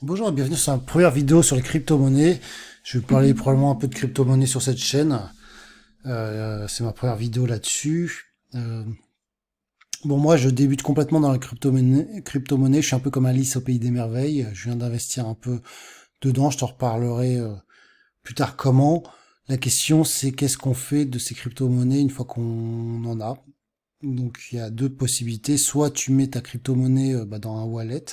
Bonjour et bienvenue sur la première vidéo sur les crypto-monnaies. Je vais parler probablement un peu de crypto-monnaies sur cette chaîne. C'est ma première vidéo là-dessus. Bon, moi, je débute complètement dans la crypto-monnaie. Je suis un peu comme Alice au pays des merveilles. Je viens d'investir un peu dedans. Je t'en reparlerai plus tard comment. La question, c'est qu'est-ce qu'on fait de ces crypto-monnaies une fois qu'on en a. Donc, il y a deux possibilités. Soit tu mets ta crypto-monnaie dans un wallet,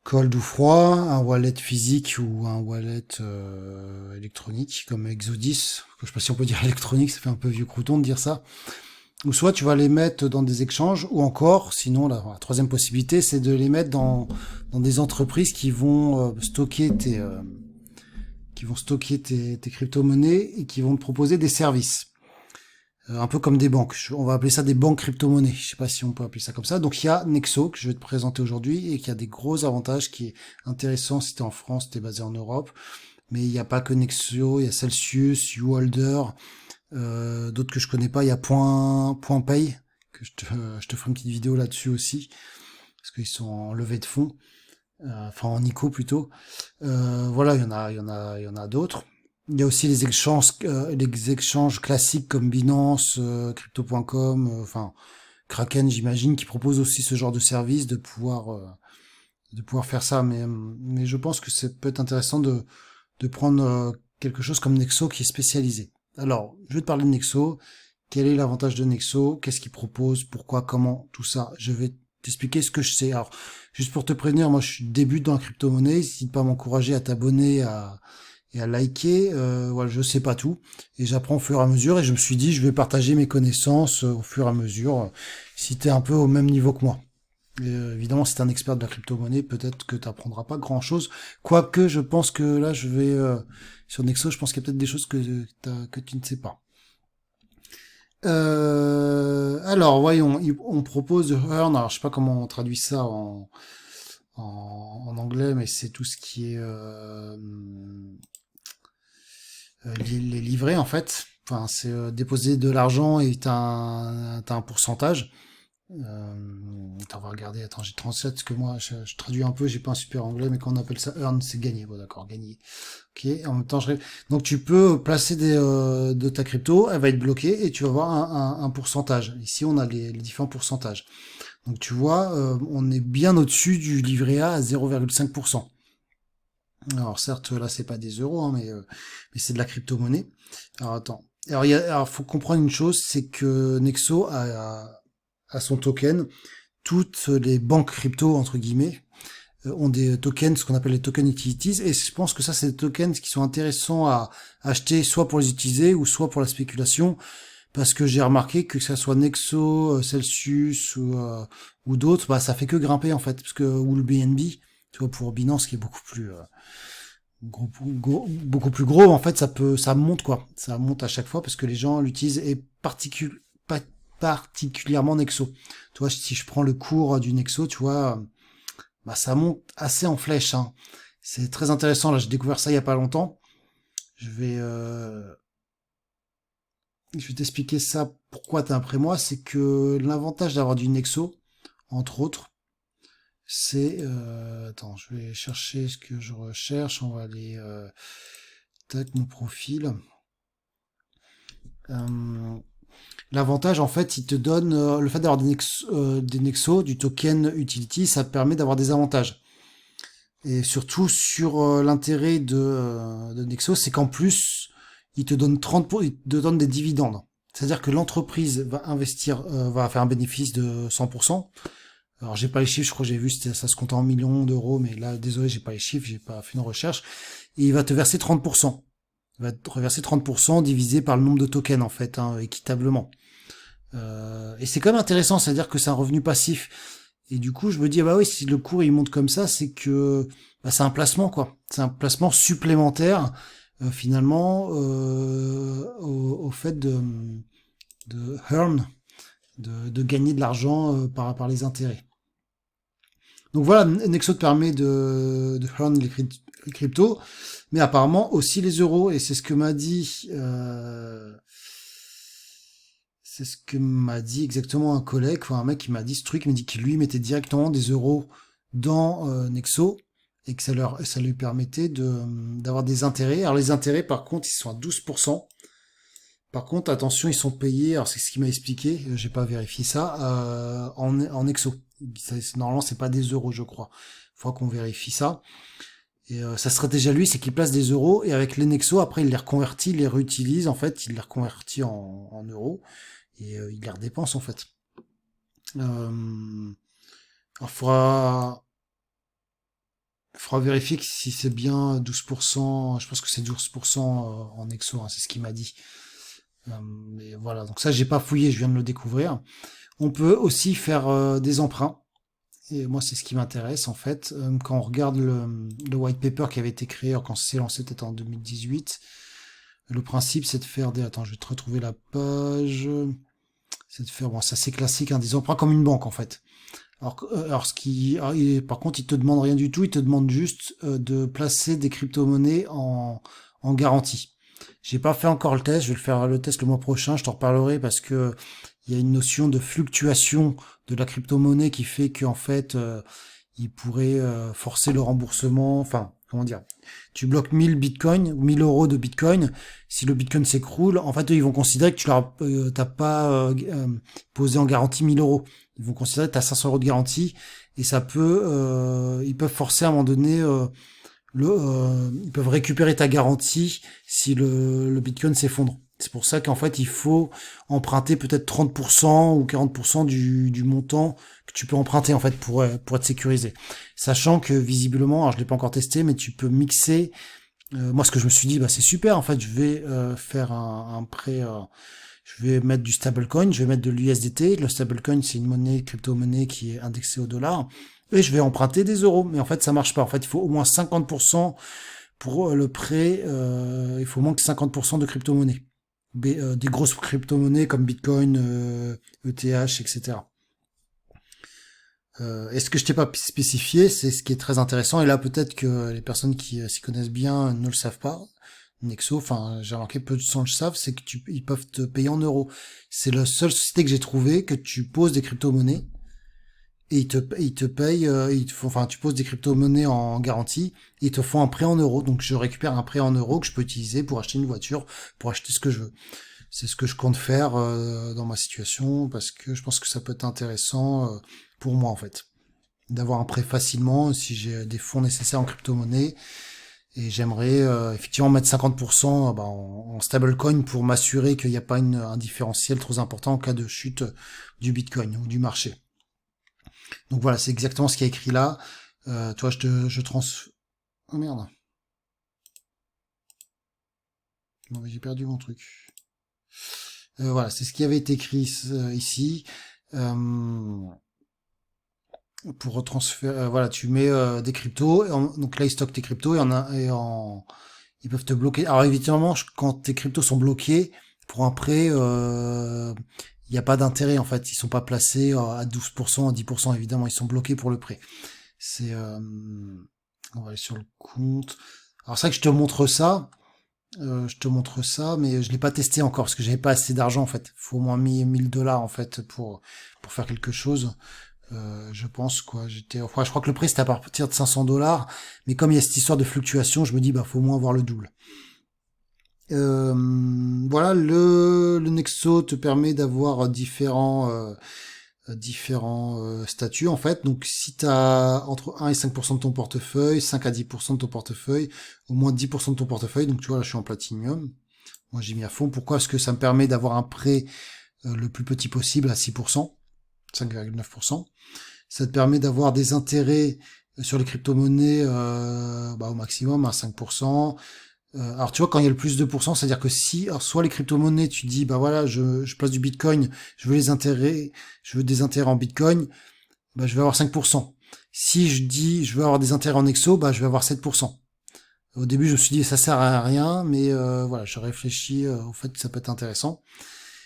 cold ou froid, un wallet physique ou un wallet électronique comme Exodus. Je sais pas si on peut dire électronique, ça fait un peu vieux crouton de dire ça. Ou soit tu vas les mettre dans des échanges, ou encore, sinon la troisième possibilité, c'est de les mettre dans des entreprises qui vont stocker tes crypto-monnaies et qui vont te proposer des services. Un peu comme des banques. On va appeler ça des banques crypto-monnaies. Je sais pas si on peut appeler ça comme ça. Donc il y a Nexo que je vais te présenter aujourd'hui et qui a des gros avantages qui est intéressant si t'es en France, t'es basé en Europe. Mais il n'y a pas que Nexo, il y a Celsius, YouHolder, d'autres que je connais pas. Il y a Point Pay que je te ferai une petite vidéo là-dessus aussi parce qu'ils sont en levée de fonds, enfin en ICO plutôt. Voilà, il y en a d'autres. Il y a aussi les échanges classiques comme Binance, Crypto.com, enfin Kraken, j'imagine, qui proposent aussi ce genre de service de pouvoir faire ça. Mais je pense que c'est peut-être intéressant de prendre quelque chose comme Nexo qui est spécialisé. Alors, je vais te parler de Nexo. Quel est l'avantage de Nexo? Qu'est-ce qu'il propose? Pourquoi? Comment? Tout ça. Je vais t'expliquer ce que je sais. Alors, juste pour te prévenir, moi, je débute dans la crypto-monnaie. N'hésite pas à m'encourager à t'abonner et à liker. Voilà, je sais pas tout. Et j'apprends au fur et à mesure. Et je me suis dit, je vais partager mes connaissances au fur et à mesure. Si tu es un peu au même niveau que moi. Évidemment, si tu es un expert de la crypto-monnaie, peut-être que tu n'apprendras pas grand-chose. Quoique, je pense que là, sur Nexo, je pense qu'il y a peut-être des choses que tu ne sais pas. Alors, voyons, on propose Earn. Alors, je sais pas comment on traduit ça en anglais, mais c'est tout ce qui est les livrets, en fait. Enfin, c'est déposer de l'argent et t'as un pourcentage. Attends, on va regarder. Attends, j'ai 37 parce que moi, je traduis un peu. J'ai pas un super anglais, mais quand on appelle ça earn, c'est gagner. Bon, d'accord, gagner. Ok. En même temps, donc tu peux placer de ta crypto, elle va être bloquée et tu vas avoir un pourcentage. Ici, on a les différents pourcentages. Donc tu vois, on est bien au-dessus du livret A à 0,5%. Alors certes, là, c'est pas des euros, hein, mais c'est de la crypto-monnaie. Alors attends. Alors, faut comprendre une chose, c'est que Nexo a son token. Toutes les banques crypto, entre guillemets, ont des tokens, ce qu'on appelle les tokens utilities, et je pense que ça, c'est des tokens qui sont intéressants à acheter soit pour les utiliser ou soit pour la spéculation, parce que j'ai remarqué que ça soit Nexo, Celsius ou d'autres, bah ça fait que grimper en fait, parce que ou le BNB, tu vois, pour Binance qui est beaucoup plus beaucoup plus gros, en fait, ça monte quoi, ça monte à chaque fois parce que les gens l'utilisent et particulièrement Nexo. Tu vois, si je prends le cours du Nexo, tu vois, bah ça monte assez en flèche, hein. C'est très intéressant. Là, j'ai découvert ça il y a pas longtemps. Je vais, euh, je vais t'expliquer ça. Pourquoi t'es après moi, c'est que l'avantage d'avoir du Nexo, entre autres, c'est, attends, je vais chercher ce que je recherche. On va aller, tac, mon profil. Euh, L'avantage, en fait, il te donne le fait d'avoir des Nexo, du token utility, ça te permet d'avoir des avantages. Et surtout sur l'intérêt de Nexo, c'est qu'en plus, il te donne des dividendes. C'est-à-dire que l'entreprise va investir, va faire un bénéfice de 100%. Alors j'ai pas les chiffres, je crois que j'ai vu ça se compte en millions d'euros, mais là désolé j'ai pas les chiffres, j'ai pas fait une recherche. Et il va te verser 30%. Il va te reverser 30% divisé par le nombre de tokens en fait, hein, équitablement. Et c'est quand même intéressant, c'est-à-dire que c'est un revenu passif. Et du coup, je me dis, ah bah oui, si le cours il monte comme ça, c'est que bah, c'est un placement, quoi. C'est un placement supplémentaire, finalement, au fait de earn, de gagner de l'argent par les intérêts. Donc voilà, Nexo te permet de earn les cryptos, mais apparemment aussi les euros. Et c'est ce que m'a dit... c'est ce que m'a dit exactement un collègue, enfin un mec qui m'a dit ce truc, il m'a dit qu'il lui mettait directement des euros dans Nexo et que ça lui permettait d'avoir des intérêts. Alors les intérêts, par contre, ils sont à 12%. Par contre, attention, ils sont payés, alors c'est ce qu'il m'a expliqué, j'ai pas vérifié ça, en exo. Normalement, c'est pas des euros, je crois. Faut qu'on vérifie ça. Et sa stratégie à lui, c'est qu'il place des euros, et avec les Nexo, après, il les reconvertit, il les réutilise, en fait, il les reconvertit en euros, et il les redépense, en fait. Alors, faudra vérifier si c'est bien 12%, je pense que c'est 12% en exo, hein, c'est ce qu'il m'a dit. Mais voilà, donc ça j'ai pas fouillé, je viens de le découvrir. On peut aussi faire des emprunts. Et moi c'est ce qui m'intéresse en fait. Quand on regarde le white paper qui avait été créé quand c'est lancé peut-être en 2018, le principe c'est de faire des... Attends, je vais te retrouver la page. C'est de faire, bon ça c'est classique, hein, des emprunts comme une banque en fait. Par contre il te demande rien du tout, il te demande juste de placer des crypto-monnaies en garantie. J'ai pas fait encore le test, je vais le faire le test le mois prochain, je t'en reparlerai parce que il y a une notion de fluctuation de la crypto-monnaie qui fait qu'en fait, il pourrait forcer le remboursement, enfin, comment dire, tu bloques 1000 bitcoins ou 1000 euros de bitcoin, si le bitcoin s'écroule, en fait, eux, ils vont considérer que tu leur t'as pas posé en garantie 1000 euros. Ils vont considérer que tu as 500 euros de garantie et ça peut, ils peuvent forcer à un moment donné ils peuvent récupérer ta garantie si le Bitcoin s'effondre. C'est pour ça qu'en fait, il faut emprunter peut-être 30% ou 40% du montant que tu peux emprunter en fait pour être sécurisé. Sachant que visiblement, alors je l'ai pas encore testé, mais tu peux mixer. Moi, ce que je me suis dit, bah c'est super. En fait, je vais faire un prêt. Je vais mettre du stablecoin, je vais mettre de l'USDT. Le stablecoin, c'est une monnaie, crypto-monnaie qui est indexée au dollar. Et je vais emprunter des euros. Mais en fait, ça marche pas. En fait, il faut au moins 50% pour le prêt. Il faut au moins que 50% de crypto-monnaie. Des grosses crypto-monnaies comme Bitcoin, ETH, etc. Et ce que je t'ai pas spécifié, c'est ce qui est très intéressant. Et là, peut-être que les personnes qui s'y connaissent bien ne le savent pas. Nexo, enfin, j'ai remarqué peu de gens le savent, c'est que ils peuvent te payer en euros. C'est la seule société que j'ai trouvé que tu poses des crypto-monnaies et ils te payent, enfin, tu poses des crypto-monnaies en garantie, et ils te font un prêt en euros. Donc, je récupère un prêt en euros que je peux utiliser pour acheter une voiture, pour acheter ce que je veux. C'est ce que je compte faire dans ma situation parce que je pense que ça peut être intéressant pour moi en fait, d'avoir un prêt facilement si j'ai des fonds nécessaires en crypto-monnaie. Et j'aimerais effectivement mettre 50% en stablecoin pour m'assurer qu'il n'y a pas un différentiel trop important en cas de chute du Bitcoin ou du marché. Donc voilà, c'est exactement ce qui est écrit là. Toi, je trans... Oh merde. Bon, j'ai perdu mon truc. Voilà, c'est ce qui avait été écrit ici. Pour retransférer, voilà, tu mets des cryptos, donc là ils stockent tes cryptos ils peuvent te bloquer. Alors évidemment, quand tes cryptos sont bloqués pour un prêt, il n'y a pas d'intérêt en fait, ils sont pas placés à 12%, à 10%, évidemment, ils sont bloqués pour le prêt. C'est, on va aller sur le compte. Alors c'est vrai que je te montre ça, mais je l'ai pas testé encore parce que j'avais pas assez d'argent en fait. Faut au moins 1000 $ en fait pour faire quelque chose. Je pense quoi. Enfin, je crois que le prix c'était à partir de 500 $, mais comme il y a cette histoire de fluctuation, je me dis bah faut au moins avoir le double. Voilà, le Nexo te permet d'avoir différents statuts en fait. Donc si tu as entre 1 et 5% de ton portefeuille, 5 à 10% de ton portefeuille, au moins 10% de ton portefeuille. Donc tu vois là je suis en Platinum. Moi j'ai mis à fond. Pourquoi? Parce que ça me permet d'avoir un prêt le plus petit possible à 6%, 5,9%. Ça te permet d'avoir des intérêts sur les crypto-monnaies au maximum à 5%. Alors tu vois, quand il y a le plus de pourcents, c'est-à-dire que si, alors, soit les crypto-monnaies, tu dis, bah voilà, je place du Bitcoin, je veux des intérêts en Bitcoin, bah je vais avoir 5%. Si je dis, je veux avoir des intérêts en EXO, bah je vais avoir 7%. Au début, je me suis dit, ça sert à rien, mais voilà, je réfléchis au fait que ça peut être intéressant.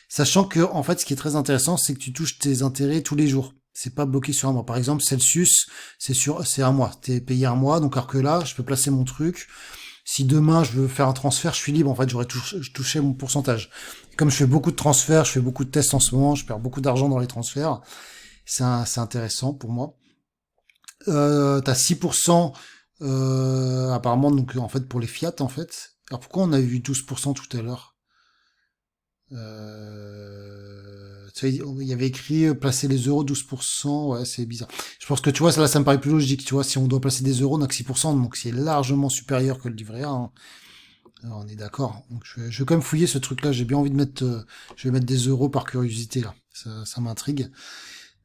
Sachant que, en fait, ce qui est très intéressant, c'est que tu touches tes intérêts tous les jours. C'est pas bloqué sur un mois. Par exemple, Celsius, c'est un mois. T'es payé un mois, donc alors que là, je peux placer mon truc. Si demain je veux faire un transfert, je suis libre, en fait, j'aurais touché mon pourcentage. Et comme je fais beaucoup de transferts, je fais beaucoup de tests en ce moment, je perds beaucoup d'argent dans les transferts, c'est intéressant pour moi. T'as 6% Apparemment, donc en fait pour les fiat en fait. Alors pourquoi on a eu 12% tout à l'heure? Tu sais, il y avait écrit placer les euros 12%, ouais, c'est bizarre. Je pense que tu vois, là, ça me paraît plus logique, tu vois, si on doit placer des euros, on n'a que 6%, donc c'est largement supérieur que le livret A, hein. Alors, on est d'accord. Donc je vais quand même fouiller ce truc-là, j'ai bien envie de mettre, je vais mettre des euros par curiosité, là. Ça m'intrigue.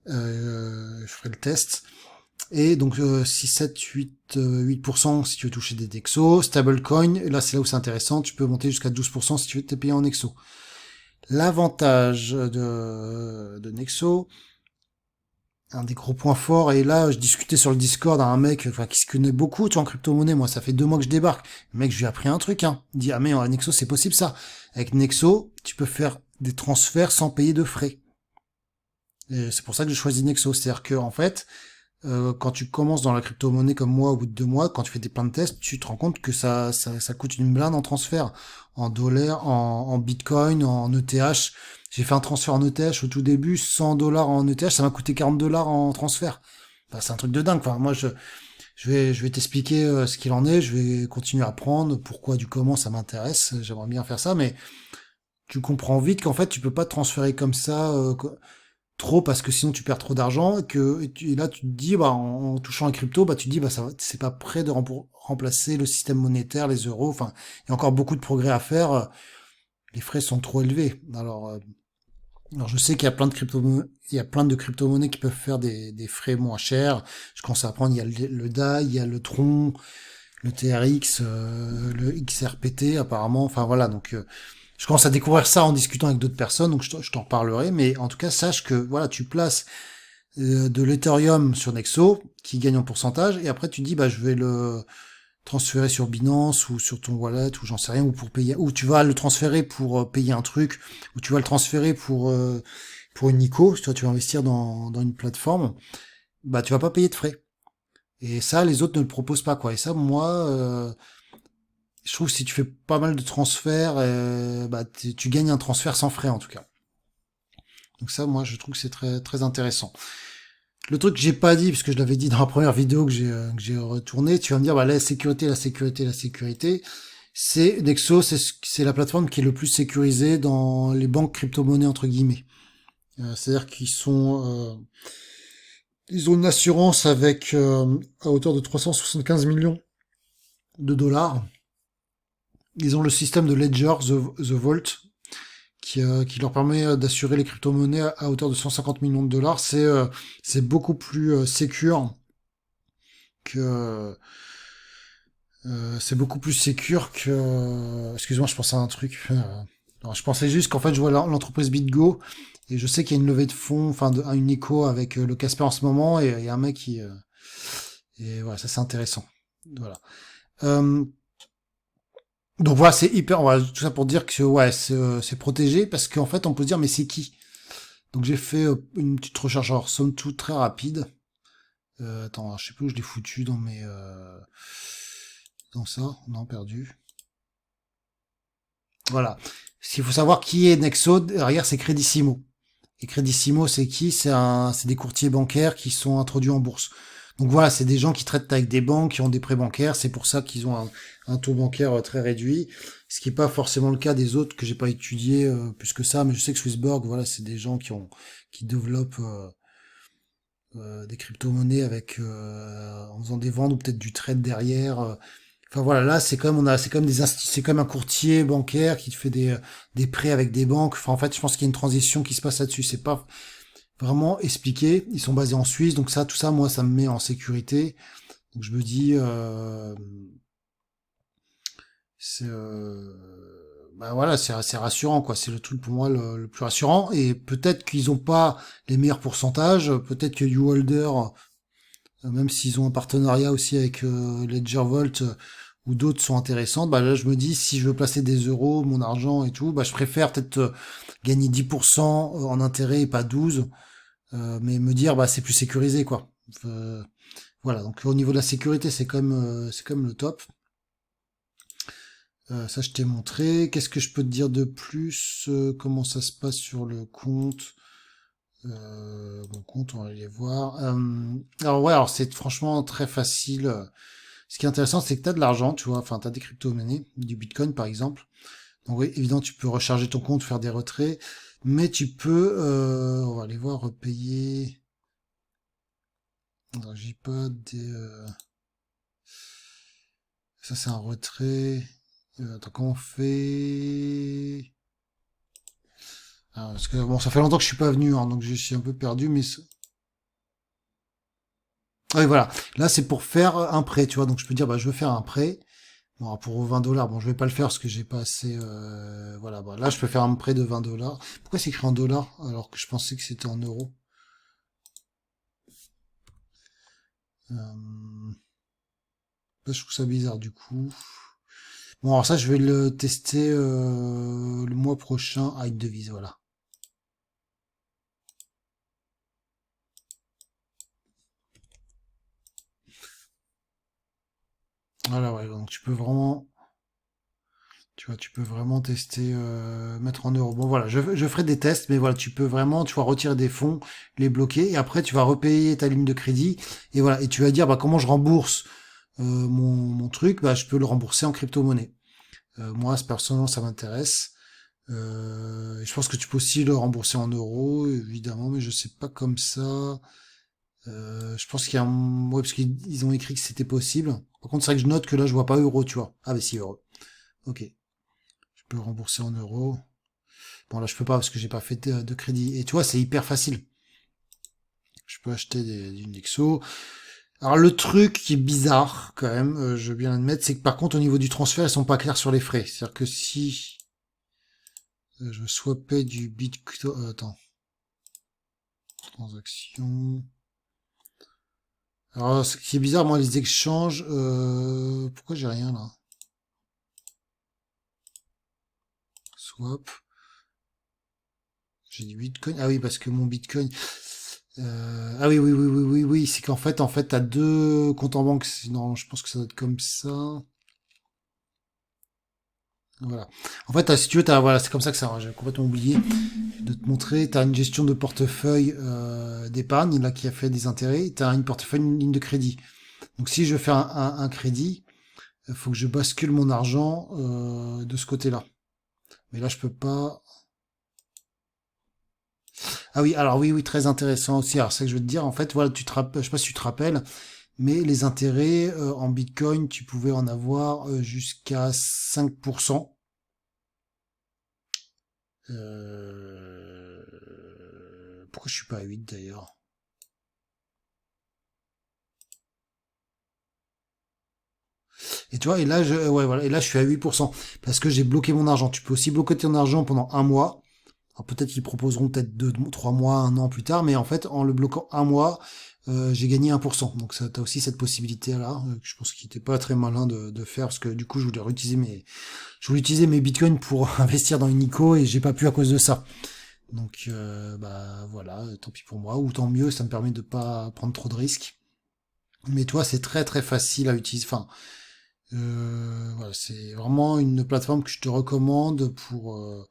Je ferai le test. Et donc 6, 7, 8, 8% si tu veux toucher des Nexo. Stablecoin, là c'est là où c'est intéressant, tu peux monter jusqu'à 12% si tu veux te payer en Nexo. L'avantage de Nexo, un des gros points forts, et là je discutais sur le Discord à un mec enfin, qui se connaît beaucoup tu vois, en crypto-monnaie, moi ça fait 2 mois que je débarque. Le mec, je lui ai appris un truc, hein. Il dit, ah mais en Nexo c'est possible ça. Avec Nexo, tu peux faire des transferts sans payer de frais. Et c'est pour ça que j'ai choisi Nexo, c'est-à-dire que en fait, quand tu commences dans la crypto-monnaie comme moi, au bout de 2 mois, quand tu fais des plein de tests, tu te rends compte que ça coûte une blinde en transfert, en dollars, en bitcoin, en ETH. J'ai fait un transfert en ETH au tout début, 100 dollars en ETH, ça m'a coûté 40 dollars en transfert. Enfin, c'est un truc de dingue. Enfin, moi, je vais t'expliquer ce qu'il en est. Je vais continuer à apprendre pourquoi, du comment, ça m'intéresse. J'aimerais bien faire ça, mais tu comprends vite qu'en fait, tu peux pas te transférer comme ça. Trop parce que sinon tu perds trop d'argent et là tu te dis bah en touchant un crypto bah tu te dis bah ça c'est pas prêt de remplacer le système monétaire, les euros, enfin il y a encore beaucoup de progrès à faire, les frais sont trop élevés. Alors je sais qu'il y a plein de crypto-monnaies qui peuvent faire des frais moins chers. Je commence à apprendre, il y a le DAI, il y a le Tron, le TRX, le XRPT apparemment, enfin voilà, donc je commence à découvrir ça en discutant avec d'autres personnes, donc je t'en reparlerai, mais en tout cas sache que voilà, tu places de l'Ethereum sur Nexo qui gagne en pourcentage et après tu dis bah je vais le transférer sur Binance ou sur ton wallet ou j'en sais rien, ou pour payer, ou tu vas le transférer pour payer un truc, ou tu vas le transférer pour une ICO, si toi tu vas investir dans une plateforme, bah tu vas pas payer de frais. Et ça, les autres ne le proposent pas, quoi. Et ça, moi, je trouve que si tu fais pas mal de transferts, bah, tu gagnes un transfert sans frais, en tout cas. Donc ça, moi, je trouve que c'est très, très intéressant. Le truc que j'ai pas dit, parce que je l'avais dit dans la première vidéo que j'ai retourné, tu vas me dire, bah, la sécurité, la sécurité, la sécurité. C'est Nexo, c'est la plateforme qui est le plus sécurisée dans les banques crypto-monnaies, entre guillemets. C'est-à-dire ils ont une assurance avec, à hauteur de 375 millions de dollars. Ils ont le système de Ledger, The Vault, qui leur permet d'assurer les crypto-monnaies à hauteur de 150 millions de dollars. C'est beaucoup plus secure que c'est beaucoup plus secure que excuse-moi, je pensais à un truc. Alors, je pensais juste qu'en fait je vois l'entreprise BitGo et je sais qu'il y a une levée de fonds, enfin une écho avec le Casper en ce moment et il y a un mec qui et voilà, ça c'est intéressant. Voilà. Euh, donc voilà, c'est hyper. Voilà, tout ça pour dire que ouais, c'est protégé parce qu'en fait, on peut se dire mais c'est qui? Donc j'ai fait une petite recherche, alors somme toute très rapide. Attends, je sais plus où je l'ai foutu dans mes dans ça, non perdu. Voilà. S'il faut savoir qui est Nexo, derrière c'est Credissimo. Et Credissimo, c'est qui? C'est des courtiers bancaires qui sont introduits en bourse. Donc voilà, c'est des gens qui traitent avec des banques, qui ont des prêts bancaires. C'est pour ça qu'ils ont un taux bancaire très réduit. Ce qui n'est pas forcément le cas des autres que j'ai pas étudié plus que ça. Mais je sais que Swissborg, voilà, c'est des gens qui développent des crypto-monnaies avec en faisant des ventes ou peut-être du trade derrière. Enfin voilà, là c'est comme c'est comme c'est comme un courtier bancaire qui te fait des prêts avec des banques. Enfin en fait, je pense qu'il y a une transition qui se passe là-dessus. C'est pas vraiment expliqué. Ils sont basés en Suisse, donc ça, tout ça, moi, ça me met en sécurité. Donc je me dis, c'est, bah voilà, c'est rassurant, quoi. C'est le truc pour moi le plus rassurant. Et peut-être qu'ils ont pas les meilleurs pourcentages. Peut-être que YouHolder, même s'ils ont un partenariat aussi avec Ledger Vault ou d'autres sont intéressantes, bah là je me dis si je veux placer des euros, mon argent et tout, bah je préfère peut-être gagner 10% en intérêt et pas 12. Mais me dire bah c'est plus sécurisé quoi. Voilà, donc au niveau de la sécurité c'est comme le top. Ça je t'ai montré. Qu'est-ce que je peux te dire de plus? Comment ça se passe sur le compte? Mon compte, on va aller voir. Alors ouais, alors c'est franchement très facile. Ce qui est intéressant, c'est que tu as de l'argent, tu vois, enfin, tu as des crypto-monnaies, du Bitcoin par exemple. Donc oui, évidemment, tu peux recharger ton compte, faire des retraits, mais tu peux, on va aller voir, repayer. Dans JPod, ça c'est un retrait. Attends, comment on fait? Ah, parce que bon, ça fait longtemps que je suis pas venu, hein, donc je suis un peu perdu, mais ah oui, voilà. Là, c'est pour faire un prêt, tu vois. Donc je peux dire, bah, je veux faire un prêt. Bon, alors, pour 20 $, bon, je vais pas le faire parce que j'ai pas assez. Voilà, bah, là, je peux faire un prêt de 20 $. Pourquoi c'est écrit en dollars alors que je pensais que c'était en euros? Euh, je trouve ça bizarre du coup. Bon, alors ça, je vais le tester le mois prochain à une devise, voilà. Voilà, ouais, donc tu peux vraiment, tu vois, tu peux vraiment tester, mettre en euros. Bon, voilà, je ferai des tests, mais voilà, tu peux vraiment, tu vas retirer des fonds, les bloquer, et après, tu vas repayer ta ligne de crédit, et voilà, et tu vas dire, bah, comment je rembourse mon truc, bah, je peux le rembourser en crypto-monnaie. Moi, personnellement, ça m'intéresse. Je pense que tu peux aussi le rembourser en euros, évidemment, mais je sais pas comme ça. Je pense qu'il y a un... Ouais, parce qu'ils ont écrit que c'était possible. Par contre, c'est vrai que je note que là, je vois pas euro, tu vois. Ah, mais si, euro. Ok. Je peux rembourser en euros. Bon, là, je peux pas parce que j'ai pas fait de crédit. Et tu vois, c'est hyper facile. Je peux acheter du Nexo. Alors, le truc qui est bizarre, quand même, je veux bien l'admettre, c'est que par contre, au niveau du transfert, ils sont pas clairs sur les frais. C'est-à-dire que si je swappais du Bitcoin... attends. Transaction... Alors, ce qui est bizarre, moi, les échanges... pourquoi j'ai rien, là? Swap... J'ai du Bitcoin. Ah oui, parce que mon Bitcoin. Ah oui, oui, oui, oui, oui, oui. C'est qu'en fait, t'as deux comptes en banque. Non, je pense que ça doit être comme ça. Voilà. En fait, si tu veux, voilà, c'est comme ça que ça marche. J'ai complètement oublié de te montrer. T'as une gestion de portefeuille d'épargne là qui a fait des intérêts. T'as une portefeuille, une ligne de crédit. Donc, si je fais un crédit, il faut que je bascule mon argent de ce côté-là. Mais là, je peux pas. Ah oui, alors oui, oui, très intéressant aussi. Alors, c'est ça que je veux te dire. En fait, voilà, je sais pas si tu te rappelles. Mais les intérêts en Bitcoin, tu pouvais en avoir jusqu'à 5%. Pourquoi je suis pas à 8 d'ailleurs? Et tu vois, et là, ouais, voilà, et là, je suis à 8% parce que j'ai bloqué mon argent. Tu peux aussi bloquer ton argent pendant un mois. Alors peut-être qu'ils proposeront peut-être 2, 3 mois, un an plus tard, mais en fait, en le bloquant un mois, j'ai gagné 1%. Donc ça, t'as aussi cette possibilité-là, que je pense qu'il n'était pas très malin de faire, parce que du coup, je voulais utiliser mes bitcoins pour investir dans une ICO et j'ai pas pu à cause de ça. Donc bah voilà, tant pis pour moi, ou tant mieux, ça me permet de pas prendre trop de risques. Mais toi, c'est très très facile à utiliser. Enfin, voilà, c'est vraiment une plateforme que je te recommande pour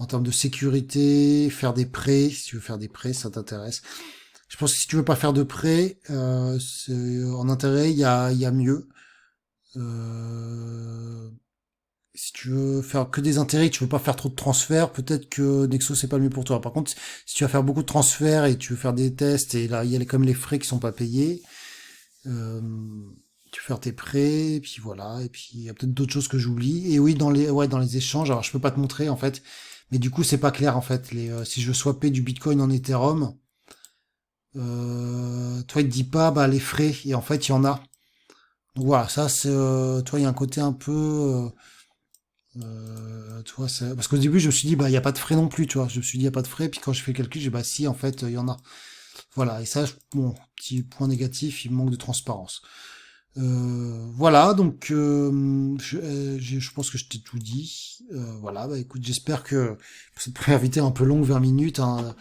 en termes de sécurité, faire des prêts. Si tu veux faire des prêts, ça t'intéresse. Je pense que si tu veux pas faire de prêts, en intérêt, il y a mieux. Euh, Si tu veux faire que des intérêts, que tu veux pas faire trop de transferts, peut-être que Nexo c'est pas le mieux pour toi. Par contre, si tu vas faire beaucoup de transferts et tu veux faire des tests et là il y a comme les frais qui sont pas payés, euh, tu veux faire tes prêts, et puis voilà, et puis il y a peut-être d'autres choses que j'oublie. Et oui, dans les échanges, alors je peux pas te montrer en fait, mais du coup c'est pas clair en fait. Si je veux swapper du Bitcoin en Ethereum, toi il te dit pas bah les frais et en fait il y en a. Donc voilà, ça c'est, toi il y a un côté un peu tu vois, parce qu'au début, je me suis dit, bah, il n'y a pas de frais non plus, tu vois. Je me suis dit, il n'y a pas de frais, puis quand je fais le calcul, j'ai dit, bah, si, en fait, il y en a. Voilà, et ça, bon, petit point négatif, il manque de transparence. Voilà, donc, je pense que je t'ai tout dit. Voilà, bah, écoute, j'espère que cette première vidéo est un peu longue, 20 minutes, hein,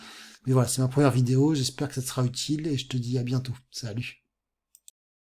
mais voilà, c'est ma première vidéo, j'espère que ça te sera utile, et je te dis à bientôt. Salut.